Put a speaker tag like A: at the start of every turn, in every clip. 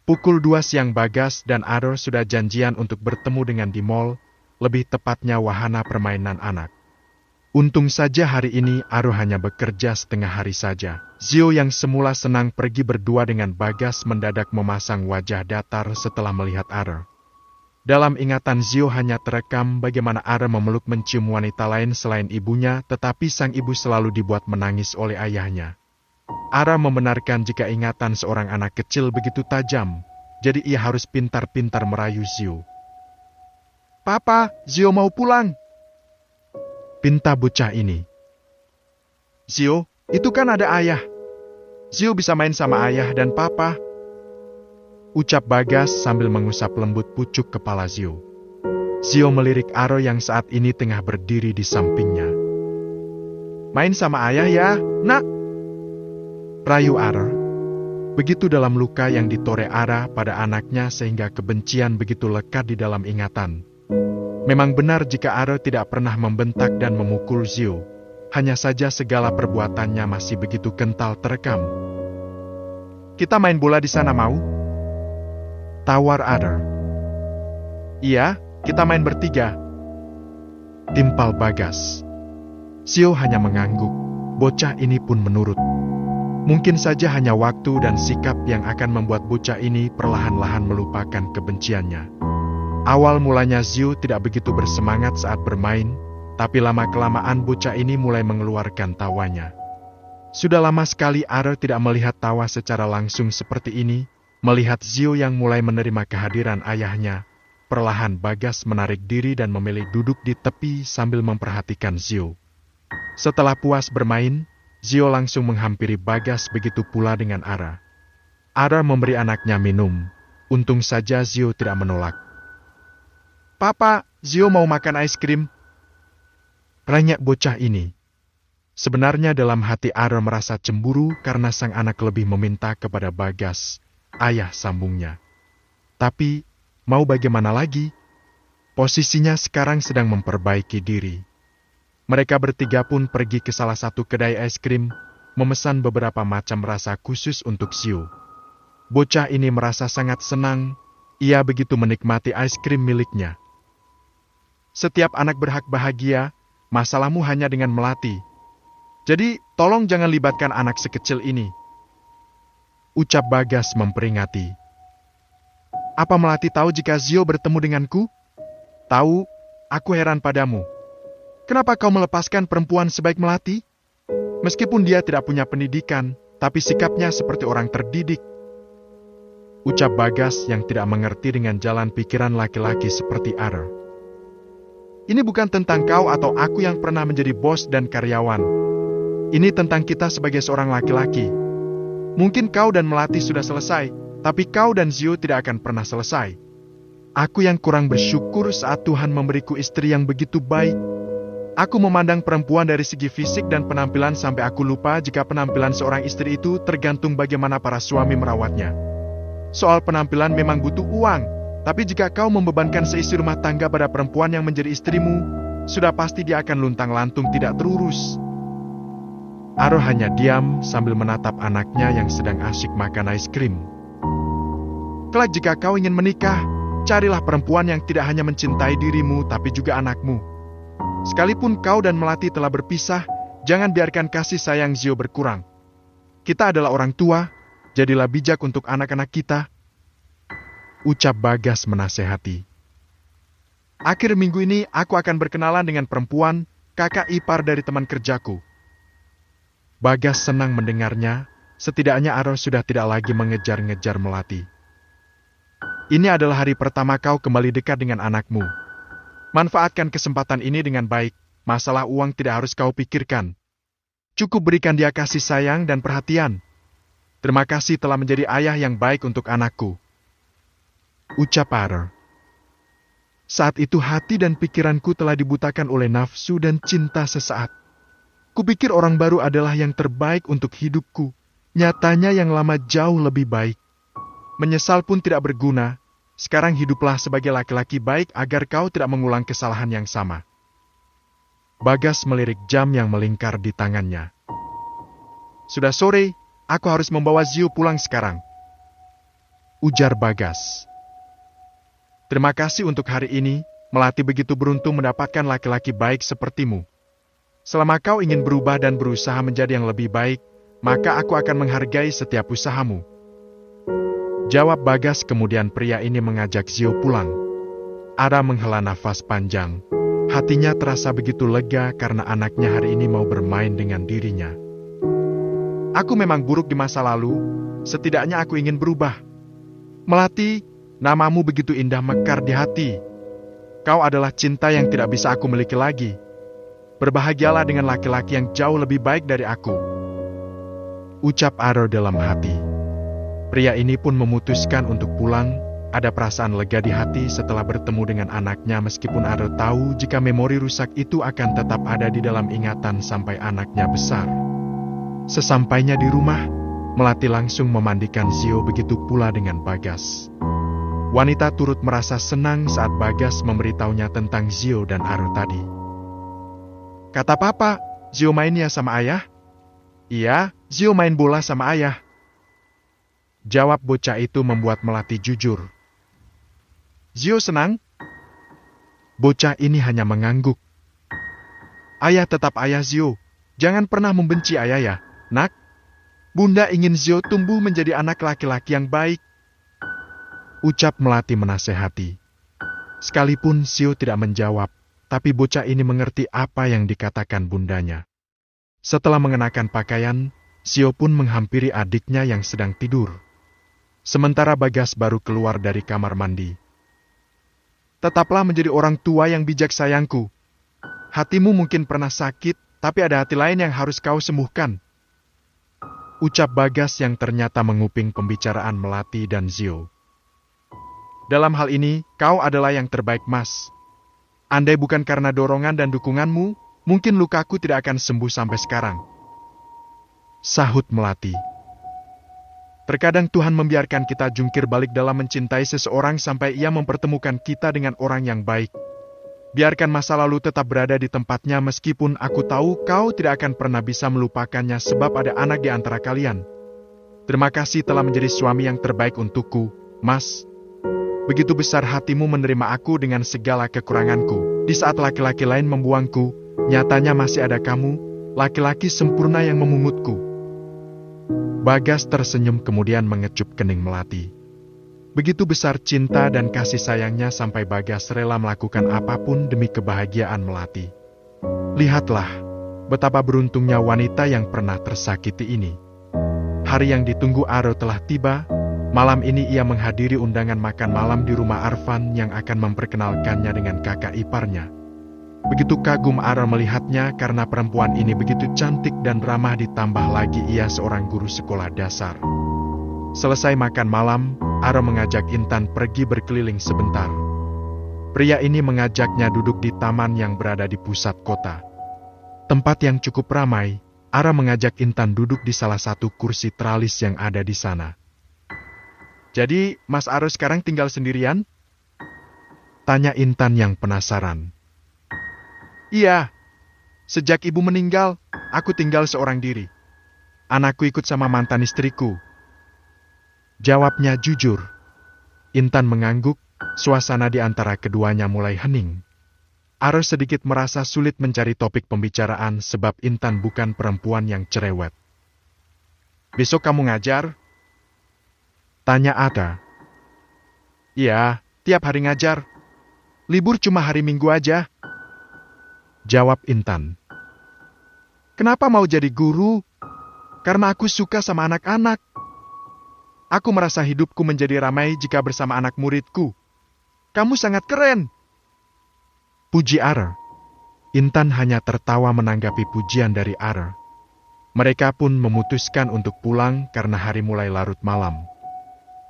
A: Pukul 2 siang Bagas dan Aro sudah janjian untuk bertemu dengan di mall, lebih tepatnya wahana permainan anak. Untung saja hari ini Aro hanya bekerja setengah hari saja. Zio yang semula senang pergi berdua dengan Bagas mendadak memasang wajah datar setelah melihat Aro. Dalam ingatan Zio hanya terekam bagaimana Aro memeluk mencium wanita lain selain ibunya, tetapi sang ibu selalu dibuat menangis oleh ayahnya. Aro membenarkan jika ingatan seorang anak kecil begitu tajam, jadi ia harus pintar-pintar merayu Zio. "Papa, Zio mau pulang," pinta bocah ini. "Zio, itu kan ada ayah. Zio bisa main sama ayah dan papa," ucap Bagas sambil mengusap lembut pucuk kepala Zio. Zio melirik Aro yang saat ini tengah berdiri di sampingnya. "Main sama ayah ya, nak," rayu Aro. Begitu dalam luka yang ditore Ara pada anaknya sehingga kebencian begitu lekat di dalam ingatan. Memang benar jika Aro tidak pernah membentak dan memukul Zio. Hanya saja segala perbuatannya masih begitu kental terekam. "Kita main bola di sana mau?" tawar Aro. "Iya, kita main bertiga," timpal Bagas. Zio hanya mengangguk. Bocah ini pun menurut. Mungkin saja hanya waktu dan sikap yang akan membuat bocah ini perlahan-lahan melupakan kebenciannya. Awal mulanya Zio tidak begitu bersemangat saat bermain, tapi lama-kelamaan bocah ini mulai mengeluarkan tawanya. Sudah lama sekali Aro tidak melihat tawa secara langsung seperti ini. Melihat Zio yang mulai menerima kehadiran ayahnya, perlahan Bagas menarik diri dan memilih duduk di tepi sambil memperhatikan Zio. Setelah puas bermain, Zio langsung menghampiri Bagas, begitu pula dengan Ara. Ara memberi anaknya minum. Untung saja Zio tidak menolak. "Papa, Zio mau makan es krim," ranyek bocah ini. Sebenarnya dalam hati Ara merasa cemburu karena sang anak lebih meminta kepada Bagas, ayah sambungnya. Tapi, mau bagaimana lagi? Posisinya sekarang sedang memperbaiki diri. Mereka bertiga pun pergi ke salah satu kedai es krim, memesan beberapa macam rasa khusus untuk Zio. Bocah ini merasa sangat senang, ia begitu menikmati es krim miliknya. "Setiap anak berhak bahagia, masalahmu hanya dengan Melati. Jadi, tolong jangan libatkan anak sekecil ini," ucap Bagas memperingati. "Apa Melati tahu jika Zio bertemu denganku?" "Tahu, aku heran padamu. Kenapa kau melepaskan perempuan sebaik Melati? Meskipun dia tidak punya pendidikan, tapi sikapnya seperti orang terdidik," ucap Bagas yang tidak mengerti dengan jalan pikiran laki-laki seperti Aro. "Ini bukan tentang kau atau aku yang pernah menjadi bos dan karyawan. Ini tentang kita sebagai seorang laki-laki. Mungkin kau dan Melati sudah selesai, tapi kau dan Zio tidak akan pernah selesai. Aku yang kurang bersyukur saat Tuhan memberiku istri yang begitu baik. Aku memandang perempuan dari segi fisik dan penampilan sampai aku lupa jika penampilan seorang istri itu tergantung bagaimana para suami merawatnya. Soal penampilan memang butuh uang, tapi jika kau membebankan seisi rumah tangga pada perempuan yang menjadi istrimu, sudah pasti dia akan luntang-lantung tidak terurus." Aro hanya diam sambil menatap anaknya yang sedang asyik makan es krim. "Kelak jika kau ingin menikah, carilah perempuan yang tidak hanya mencintai dirimu tapi juga anakmu. Sekalipun kau dan Melati telah berpisah, jangan biarkan kasih sayang Zio berkurang. Kita adalah orang tua, jadilah bijak untuk anak-anak kita," ucap Bagas menasehati. "Akhir minggu ini aku akan berkenalan dengan perempuan, kakak ipar dari teman kerjaku." Bagas senang mendengarnya, setidaknya Aro sudah tidak lagi mengejar-ngejar Melati. "Ini adalah hari pertama kau kembali dekat dengan anakmu. Manfaatkan kesempatan ini dengan baik, masalah uang tidak harus kau pikirkan. Cukup berikan dia kasih sayang dan perhatian. Terima kasih telah menjadi ayah yang baik untuk anakku," ucap Aro. Saat itu hati dan pikiranku telah dibutakan oleh nafsu dan cinta sesaat. Kupikir orang baru adalah yang terbaik untuk hidupku. Nyatanya yang lama jauh lebih baik. Menyesal pun tidak berguna. Sekarang hiduplah sebagai laki-laki baik agar kau tidak mengulang kesalahan yang sama. Bagas melirik jam yang melingkar di tangannya. "Sudah sore, aku harus membawa Zio pulang sekarang." ujar Bagas. Terima kasih untuk hari ini, Melati begitu beruntung mendapatkan laki-laki baik sepertimu. Selama kau ingin berubah dan berusaha menjadi yang lebih baik, maka aku akan menghargai setiap usahamu. Jawab Bagas. Kemudian pria ini mengajak Zio pulang. Ara menghela nafas panjang. Hatinya terasa begitu lega karena anaknya hari ini mau bermain dengan dirinya. Aku memang buruk di masa lalu, setidaknya aku ingin berubah. Melati, namamu begitu indah mekar di hati. Kau adalah cinta yang tidak bisa aku miliki lagi. Berbahagialah dengan laki-laki yang jauh lebih baik dari aku. Ucap Ara dalam hati. Pria ini pun memutuskan untuk pulang. Ada perasaan lega di hati setelah bertemu dengan anaknya meskipun Ara tahu jika memori rusak itu akan tetap ada di dalam ingatan sampai anaknya besar. Sesampainya di rumah, Melati langsung memandikan Zio, begitu pula dengan Bagas. Wanita turut merasa senang saat Bagas memberitahunya tentang Zio dan Ara tadi. Kata papa, Zio main ya sama ayah? Iya, Zio main bola sama ayah. Jawab bocah itu membuat Melati jujur. Zio senang? Bocah ini hanya mengangguk. Ayah tetap ayah Zio. Jangan pernah membenci ayah ya, nak. Bunda ingin Zio tumbuh menjadi anak laki-laki yang baik. Ucap Melati menasehati. Sekalipun Zio tidak menjawab, tapi bocah ini mengerti apa yang dikatakan bundanya. Setelah mengenakan pakaian, Zio pun menghampiri adiknya yang sedang tidur. Sementara Bagas baru keluar dari kamar mandi. Tetaplah menjadi orang tua yang bijak sayangku. Hatimu mungkin pernah sakit, tapi ada hati lain yang harus kau sembuhkan. Ucap Bagas yang ternyata menguping pembicaraan Melati dan Zio. Dalam hal ini, kau adalah yang terbaik, Mas. Andai bukan karena dorongan dan dukunganmu, mungkin lukaku tidak akan sembuh sampai sekarang. Sahut Melati. Terkadang Tuhan membiarkan kita jungkir balik dalam mencintai seseorang sampai Ia mempertemukan kita dengan orang yang baik. Biarkan masa lalu tetap berada di tempatnya meskipun aku tahu kau tidak akan pernah bisa melupakannya sebab ada anak di antara kalian. Terima kasih telah menjadi suami yang terbaik untukku, Mas. Begitu besar hatimu menerima aku dengan segala kekuranganku. Di saat laki-laki lain membuangku, nyatanya masih ada kamu, laki-laki sempurna yang memungutku. Bagas tersenyum kemudian mengecup kening Melati. Begitu besar cinta dan kasih sayangnya sampai Bagas rela melakukan apapun demi kebahagiaan Melati. Lihatlah, betapa beruntungnya wanita yang pernah tersakiti ini. Hari yang ditunggu Ara telah tiba. Malam ini ia menghadiri undangan makan malam di rumah Arfan yang akan memperkenalkannya dengan kakak iparnya. Begitu kagum Ara melihatnya karena perempuan ini begitu cantik dan ramah, ditambah lagi ia seorang guru sekolah dasar. Selesai makan malam, Ara mengajak Intan pergi berkeliling sebentar. Pria ini mengajaknya duduk di taman yang berada di pusat kota. Tempat yang cukup ramai, Ara mengajak Intan duduk di salah satu kursi teralis yang ada di sana. Jadi, Mas Ara sekarang tinggal sendirian? Tanya Intan yang penasaran. Iya, sejak ibu meninggal, aku tinggal seorang diri. Anakku ikut sama mantan istriku. Jawabnya jujur. Intan mengangguk, suasana di antara keduanya mulai hening. Ara sedikit merasa sulit mencari topik pembicaraan sebab Intan bukan perempuan yang cerewet. Besok kamu ngajar? Tanya Ara. Iya, tiap hari ngajar. Libur cuma hari Minggu aja. Jawab Intan. Kenapa mau jadi guru? Karena aku suka sama anak-anak. Aku merasa hidupku menjadi ramai jika bersama anak muridku. Kamu sangat keren. Puji Ara. Intan hanya tertawa menanggapi pujian dari Ara. Mereka pun memutuskan untuk pulang karena hari mulai larut malam.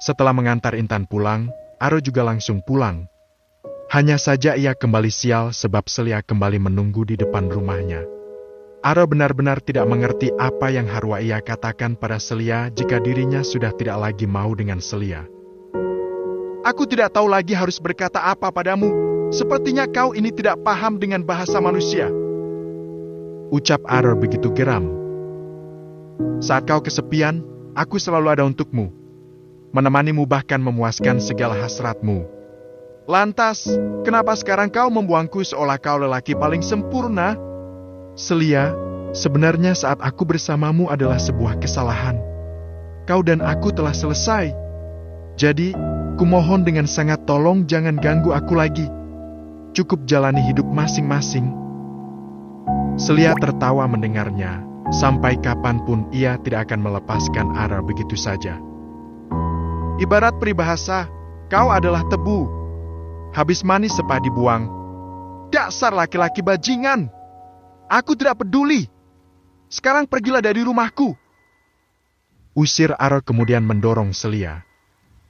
A: Setelah mengantar Intan pulang, Ara juga langsung pulang. Hanya saja ia kembali sial sebab Selia kembali menunggu di depan rumahnya. Ara benar-benar tidak mengerti apa yang harus ia katakan pada Selia jika dirinya sudah tidak lagi mau dengan Selia. Aku tidak tahu lagi harus berkata apa padamu. Sepertinya kau ini tidak paham dengan bahasa manusia. Ucap Ara begitu geram. Saat kau kesepian, aku selalu ada untukmu. menemanimu bahkan memuaskan segala hasratmu. Lantas, kenapa sekarang kau membuangku seolah kau lelaki paling sempurna? Celia, sebenarnya saat aku bersamamu adalah sebuah kesalahan. Kau dan aku telah selesai. Jadi, kumohon dengan sangat tolong jangan ganggu aku lagi. Cukup jalani hidup masing-masing. Celia tertawa mendengarnya, sampai kapanpun ia tidak akan melepaskan Ara begitu saja. Ibarat peribahasa, kau adalah tebu. Habis manis sepah dibuang. Dasar laki-laki bajingan. Aku tidak peduli. Sekarang pergilah dari rumahku. Usir Ara kemudian mendorong Celia.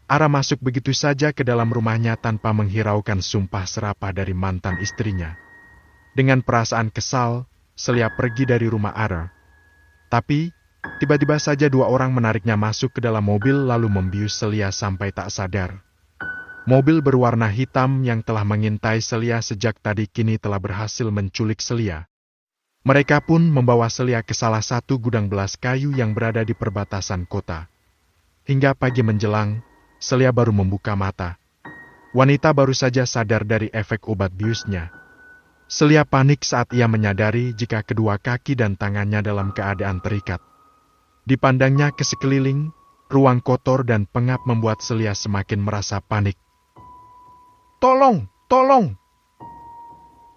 A: Ara masuk begitu saja ke dalam rumahnya tanpa menghiraukan sumpah serapah dari mantan istrinya. Dengan perasaan kesal, Celia pergi dari rumah Ara. Tapi, tiba-tiba saja dua orang menariknya masuk ke dalam mobil lalu membius Celia sampai tak sadar. Mobil berwarna hitam yang telah mengintai Celia sejak tadi kini telah berhasil menculik Celia. Mereka pun membawa Celia ke salah satu gudang belas kayu yang berada di perbatasan kota. Hingga pagi menjelang, Celia baru membuka mata. Wanita baru saja sadar dari efek obat biusnya. Celia panik saat ia menyadari jika kedua kaki dan tangannya dalam keadaan terikat. Dipandangnya ke sekeliling, ruang kotor dan pengap membuat Celia semakin merasa panik. "Tolong! Tolong!"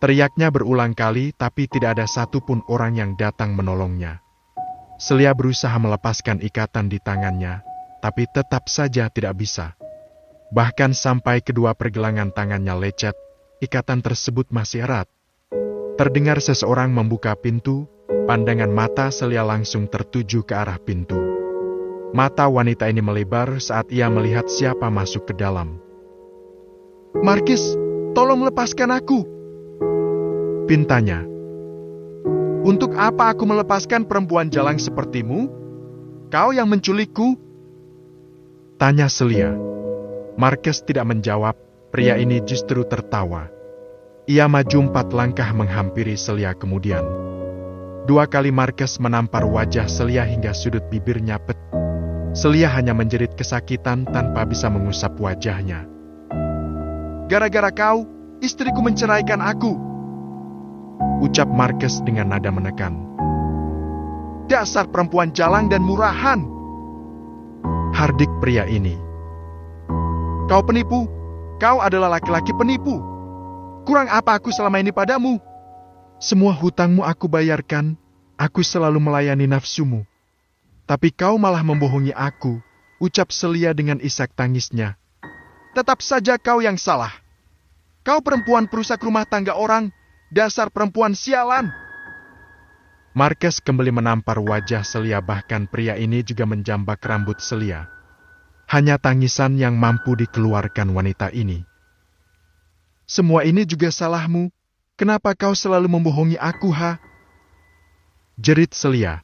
A: Teriaknya berulang kali tapi tidak ada satupun orang yang datang menolongnya. Celia berusaha melepaskan ikatan di tangannya, tapi tetap saja tidak bisa. Bahkan sampai kedua pergelangan tangannya lecet, ikatan tersebut masih erat. Terdengar seseorang membuka pintu, pandangan mata Celia langsung tertuju ke arah pintu. Mata wanita ini melebar saat ia melihat siapa masuk ke dalam. "Markis, tolong lepaskan aku," pintanya. "Untuk apa aku melepaskan perempuan jalang sepertimu? Kau yang menculikku?" tanya Celia. Markis tidak menjawab, pria ini justru tertawa. Ia maju 4 langkah menghampiri Celia kemudian. 2 kali Markis menampar wajah Celia hingga sudut bibirnya pecah. Celia hanya menjerit kesakitan tanpa bisa mengusap wajahnya. "Gara-gara kau, istriku menceraikan aku," ucap Markis dengan nada menekan. "Dasar perempuan jalang dan murahan," hardik pria ini. "Kau penipu, kau adalah laki-laki penipu. Kurang apa aku selama ini padamu? Semua hutangmu aku bayarkan, aku selalu melayani nafsumu. Tapi kau malah membohongi aku," ucap Celia dengan isak tangisnya. "Tetap saja kau yang salah. Kau perempuan perusak rumah tangga orang, dasar perempuan sialan." Markis kembali menampar wajah Celia, bahkan pria ini juga menjambak rambut Celia. Hanya tangisan yang mampu dikeluarkan wanita ini. "Semua ini juga salahmu. Kenapa kau selalu membohongi aku, ha?" jerit Celia.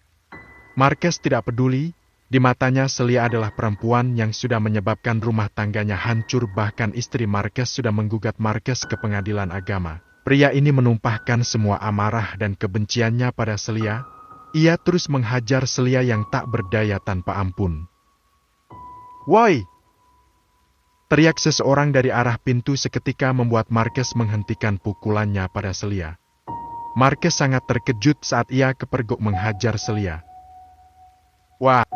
A: Markis tidak peduli, di matanya Celia adalah perempuan yang sudah menyebabkan rumah tangganya hancur, bahkan istri Markis sudah menggugat Markis ke pengadilan agama. Pria ini menumpahkan semua amarah dan kebenciannya pada Celia. Ia terus menghajar Celia yang tak berdaya tanpa ampun. "Woi!" teriak seseorang dari arah pintu seketika membuat Markis menghentikan pukulannya pada Celia. Markis sangat terkejut saat ia kepergok menghajar Celia. "Wah!"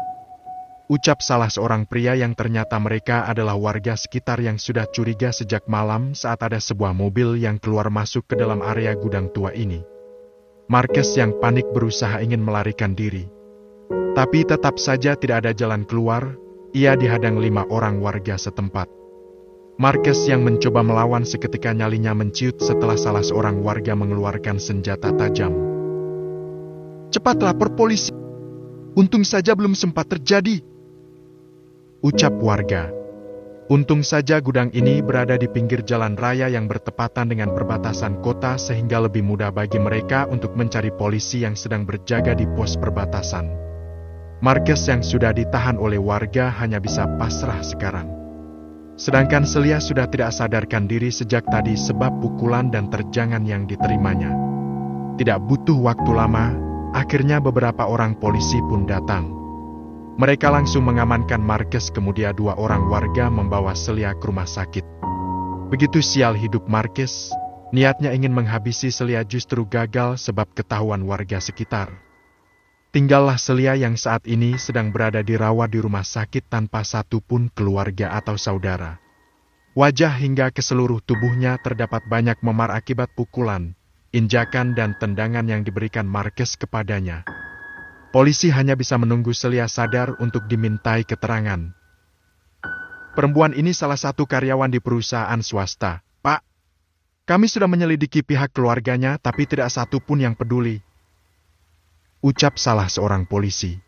A: ucap salah seorang pria yang ternyata mereka adalah warga sekitar yang sudah curiga sejak malam saat ada sebuah mobil yang keluar masuk ke dalam area gudang tua ini. Markis yang panik berusaha ingin melarikan diri. Tapi tetap saja tidak ada jalan keluar, ia dihadang 5 orang warga setempat. Markis yang mencoba melawan seketika nyalinya menciut setelah salah seorang warga mengeluarkan senjata tajam. "Cepat lapor polisi. Untung saja belum sempat terjadi," ucap warga. Untung saja gudang ini berada di pinggir jalan raya yang bertepatan dengan perbatasan kota sehingga lebih mudah bagi mereka untuk mencari polisi yang sedang berjaga di pos perbatasan. Markis yang sudah ditahan oleh warga hanya bisa pasrah sekarang. Sedangkan Celia sudah tidak sadarkan diri sejak tadi sebab pukulan dan terjangan yang diterimanya. Tidak butuh waktu lama, akhirnya beberapa orang polisi pun datang. Mereka langsung mengamankan Marques, kemudian dua orang warga membawa Celia ke rumah sakit. Begitu sial hidup Marques, niatnya ingin menghabisi Celia justru gagal sebab ketahuan warga sekitar. Tinggallah Celia yang saat ini sedang berada dirawat di rumah sakit tanpa satu pun keluarga atau saudara. Wajah hingga ke seluruh tubuhnya terdapat banyak memar akibat pukulan, injakan dan tendangan yang diberikan Marques kepadanya. Polisi hanya bisa menunggu Celia sadar untuk dimintai keterangan. Perempuan ini salah satu karyawan di perusahaan swasta. Pak, kami sudah menyelidiki pihak keluarganya tapi tidak satu pun yang peduli. Ucap salah seorang polisi.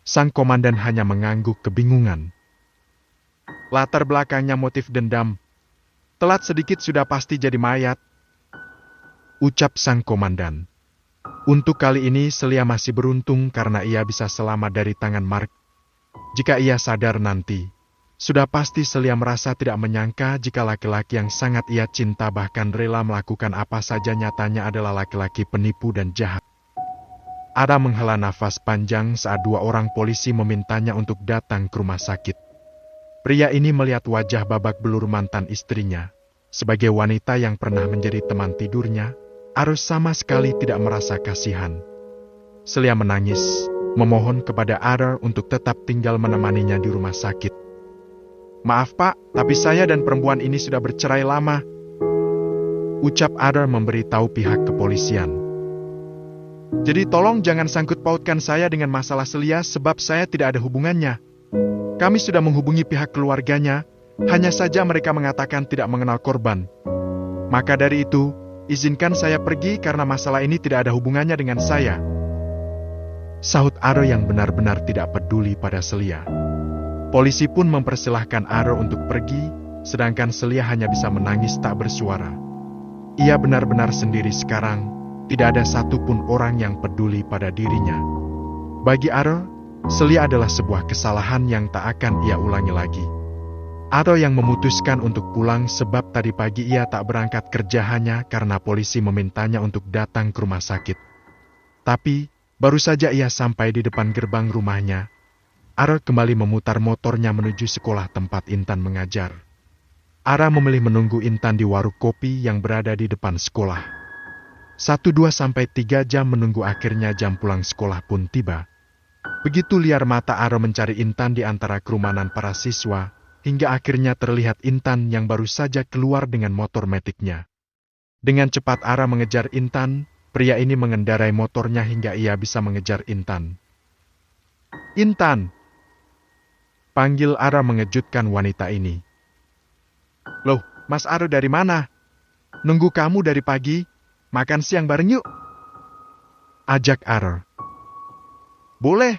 A: Sang komandan hanya mengangguk kebingungan. Latar belakangnya motif dendam. Telat sedikit sudah pasti jadi mayat. Ucap sang komandan. Untuk kali ini Celia masih beruntung karena ia bisa selamat dari tangan Mark. Jika ia sadar nanti, sudah pasti Celia merasa tidak menyangka jika laki-laki yang sangat ia cinta bahkan rela melakukan apa saja nyatanya adalah laki-laki penipu dan jahat. Ada menghela nafas panjang saat dua orang polisi memintanya untuk datang ke rumah sakit. Pria ini melihat wajah babak belur mantan istrinya. Sebagai wanita yang pernah menjadi teman tidurnya, Aros sama sekali tidak merasa kasihan. Celia menangis, memohon kepada Adar untuk tetap tinggal menemaninya di rumah sakit. Maaf Pak, tapi saya dan perempuan ini sudah bercerai lama. Ucap Adar memberitahu pihak kepolisian. Jadi tolong jangan sangkut pautkan saya dengan masalah Celia sebab saya tidak ada hubungannya. Kami sudah menghubungi pihak keluarganya, hanya saja mereka mengatakan tidak mengenal korban. Maka dari itu, izinkan saya pergi karena masalah ini tidak ada hubungannya dengan saya. Sahut Aro yang benar-benar tidak peduli pada Celia. Polisi pun mempersilahkan Aro untuk pergi, sedangkan Celia hanya bisa menangis tak bersuara. Ia benar-benar sendiri sekarang, tidak ada satupun orang yang peduli pada dirinya. Bagi Aro, Celia adalah sebuah kesalahan yang tak akan ia ulangi lagi. Aro yang memutuskan untuk pulang sebab tadi pagi ia tak berangkat kerja hanya karena polisi memintanya untuk datang ke rumah sakit. Tapi, baru saja ia sampai di depan gerbang rumahnya, Ara kembali memutar motornya menuju sekolah tempat Intan mengajar. Ara memilih menunggu Intan di warung kopi yang berada di depan sekolah. 1-2-3 jam menunggu, akhirnya jam pulang sekolah pun tiba. Begitu liar mata Ara mencari Intan di antara kerumunan para siswa, hingga akhirnya terlihat Intan yang baru saja keluar dengan motor metiknya. Dengan cepat Ara mengejar Intan, pria ini mengendarai motornya hingga ia bisa mengejar Intan. Intan! Panggil Ara mengejutkan wanita ini. Loh, Mas Ara dari mana? Nunggu kamu dari pagi, makan siang bareng yuk. Ajak Ara. Boleh,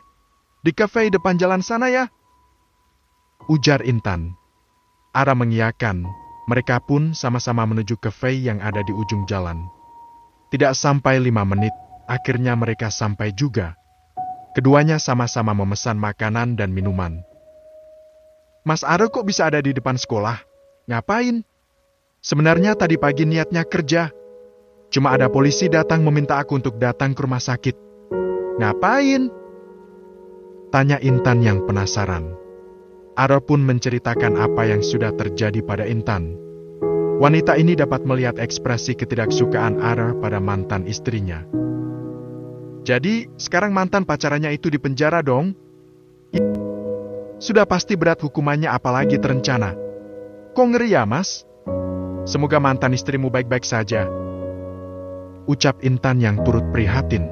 A: di kafe depan jalan sana ya. Ujar Intan. Ara mengiyakan, mereka pun sama-sama menuju kafe yang ada di ujung jalan. Tidak sampai 5 menit, akhirnya mereka sampai juga. Keduanya sama-sama memesan makanan dan minuman. Mas Ara kok bisa ada di depan sekolah? Ngapain? Sebenarnya tadi pagi niatnya kerja. Cuma ada polisi datang meminta aku untuk datang ke rumah sakit. Ngapain? Tanya Intan yang penasaran. Ara pun menceritakan apa yang sudah terjadi pada Intan. Wanita ini dapat melihat ekspresi ketidaksukaan Ara pada mantan istrinya. Jadi, sekarang mantan pacarannya itu di penjara dong? Sudah pasti berat hukumannya, apalagi terencana. Kok ngeri ya, Mas? Semoga mantan istrimu baik-baik saja. Ucap Intan yang turut prihatin.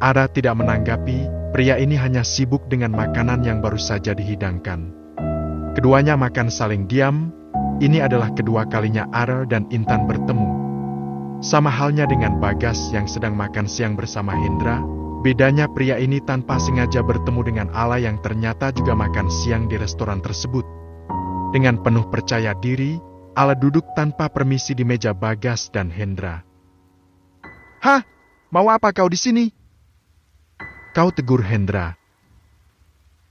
A: Ara tidak menanggapi. Pria ini hanya sibuk dengan makanan yang baru saja dihidangkan. Keduanya makan saling diam. Ini adalah kedua kalinya Ara dan Intan bertemu. Sama halnya dengan Bagas yang sedang makan siang bersama Hendra, bedanya pria ini tanpa sengaja bertemu dengan Ala yang ternyata juga makan siang di restoran tersebut. Dengan penuh percaya diri, Ala duduk tanpa permisi di meja Bagas dan Hendra. Hah? Mau apa kau di sini? Kau, tegur Hendra.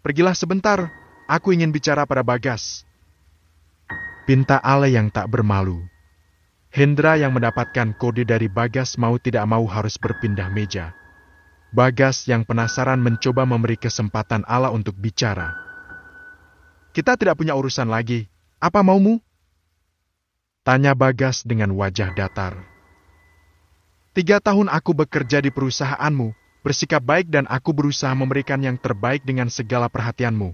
A: Pergilah sebentar, aku ingin bicara pada Bagas. Pinta Ala yang tak bermalu. Hendra yang mendapatkan kode dari Bagas mau tidak mau harus berpindah meja. Bagas yang penasaran mencoba memberi kesempatan Allah untuk bicara. "Kita tidak punya urusan lagi. Apa maumu?" tanya Bagas dengan wajah datar. 3 tahun aku bekerja di perusahaanmu, bersikap baik dan aku berusaha memberikan yang terbaik dengan segala perhatianmu.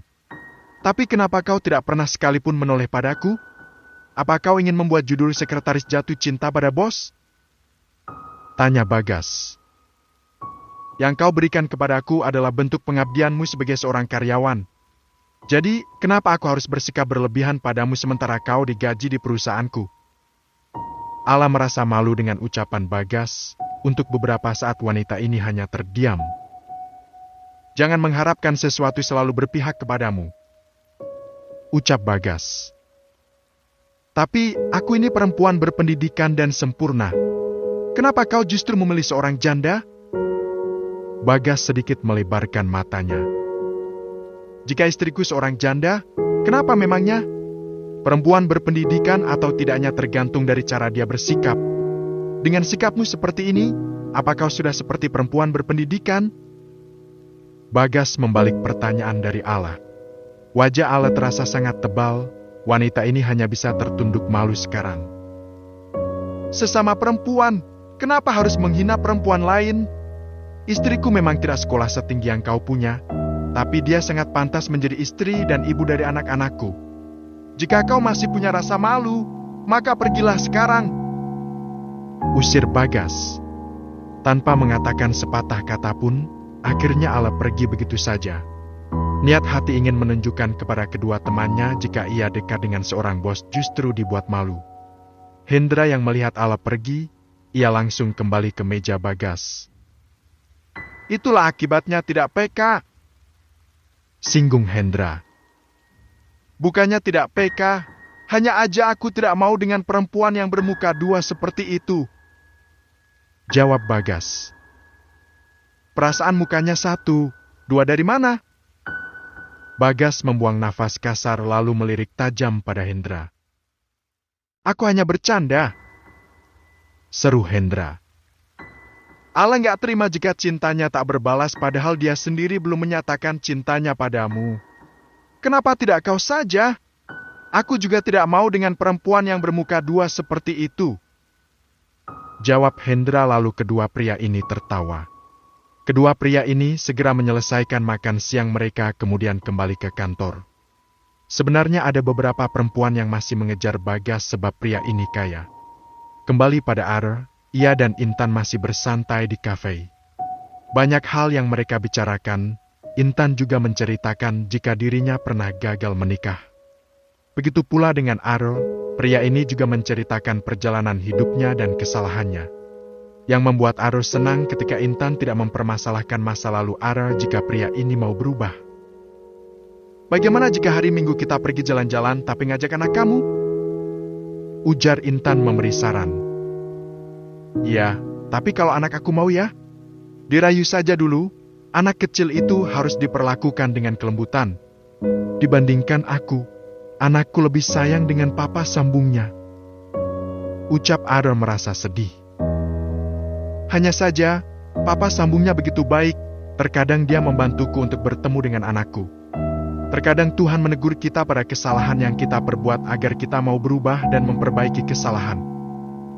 A: Tapi kenapa kau tidak pernah sekalipun menoleh padaku? Apa kau ingin membuat judul sekretaris jatuh cinta pada bos? Tanya Bagas. Yang kau berikan kepadaku adalah bentuk pengabdianmu sebagai seorang karyawan. Jadi, kenapa aku harus bersikap berlebihan padamu sementara kau digaji di perusahaanku? Allah merasa malu dengan ucapan Bagas. Untuk beberapa saat wanita ini hanya terdiam. Jangan mengharapkan sesuatu selalu berpihak kepadamu, ucap Bagas. Tapi aku ini perempuan berpendidikan dan sempurna. Kenapa kau justru memilih seorang janda? Bagas sedikit melebarkan matanya. Jika istriku seorang janda, kenapa memangnya? Perempuan berpendidikan atau tidaknya tergantung dari cara dia bersikap. Dengan sikapmu seperti ini, apa kau sudah seperti perempuan berpendidikan? Bagas membalik pertanyaan dari Allah. Wajah Allah terasa sangat tebal, wanita ini hanya bisa tertunduk malu sekarang. Sesama perempuan, kenapa harus menghina perempuan lain? Istriku memang tidak sekolah setinggi yang kau punya, tapi dia sangat pantas menjadi istri dan ibu dari anak-anakku. Jika kau masih punya rasa malu, maka pergilah sekarang, usir Bagas. Tanpa mengatakan sepatah kata pun, akhirnya Allah pergi begitu saja. Niat hati ingin menunjukkan kepada kedua temannya jika ia dekat dengan seorang bos justru dibuat malu. Hendra yang melihat Allah pergi, ia langsung kembali ke meja Bagas. Itulah akibatnya tidak peka, singgung Hendra. Bukannya tidak peka, hanya aja aku tidak mau dengan perempuan yang bermuka dua seperti itu, jawab Bagas. Perasaan mukanya satu, dua dari mana? Bagas membuang nafas kasar lalu melirik tajam pada Hendra. Aku hanya bercanda, seru Hendra. Allah nggak terima jika cintanya tak berbalas padahal dia sendiri belum menyatakan cintanya padamu. Kenapa tidak kau saja? Aku juga tidak mau dengan perempuan yang bermuka dua seperti itu, jawab Hendra lalu kedua pria ini tertawa. Kedua pria ini segera menyelesaikan makan siang mereka kemudian kembali ke kantor. Sebenarnya ada beberapa perempuan yang masih mengejar Bagas sebab pria ini kaya. Kembali pada Ara, ia dan Intan masih bersantai di kafe. Banyak hal yang mereka bicarakan, Intan juga menceritakan jika dirinya pernah gagal menikah. Begitu pula dengan Ara, pria ini juga menceritakan perjalanan hidupnya dan kesalahannya. Yang membuat Ara senang ketika Intan tidak mempermasalahkan masa lalu Ara jika pria ini mau berubah. Bagaimana jika hari Minggu kita pergi jalan-jalan tapi ngajak anak kamu? Ujar Intan memberi saran. Ya, tapi kalau anak aku mau ya? Dirayu saja dulu, anak kecil itu harus diperlakukan dengan kelembutan. Dibandingkan aku, anakku lebih sayang dengan papa, sambungnya. Ucap Ara merasa sedih. Hanya saja, papa sambungnya begitu baik, terkadang dia membantuku untuk bertemu dengan anakku. Terkadang Tuhan menegur kita pada kesalahan yang kita perbuat agar kita mau berubah dan memperbaiki kesalahan.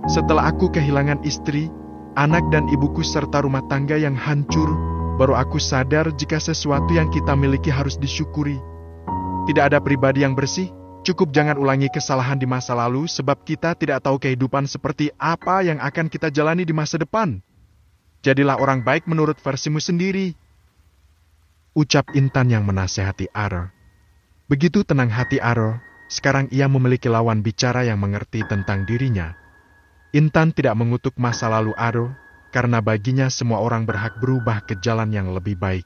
A: Setelah aku kehilangan istri, anak dan ibuku serta rumah tangga yang hancur, baru aku sadar jika sesuatu yang kita miliki harus disyukuri. Tidak ada pribadi yang bersih, cukup jangan ulangi kesalahan di masa lalu sebab kita tidak tahu kehidupan seperti apa yang akan kita jalani di masa depan. Jadilah orang baik menurut versimu sendiri, ucap Intan yang menasehati Ara. Begitu tenang hati Ara, sekarang ia memiliki lawan bicara yang mengerti tentang dirinya. Intan tidak mengutuk masa lalu Ara, karena baginya semua orang berhak berubah ke jalan yang lebih baik.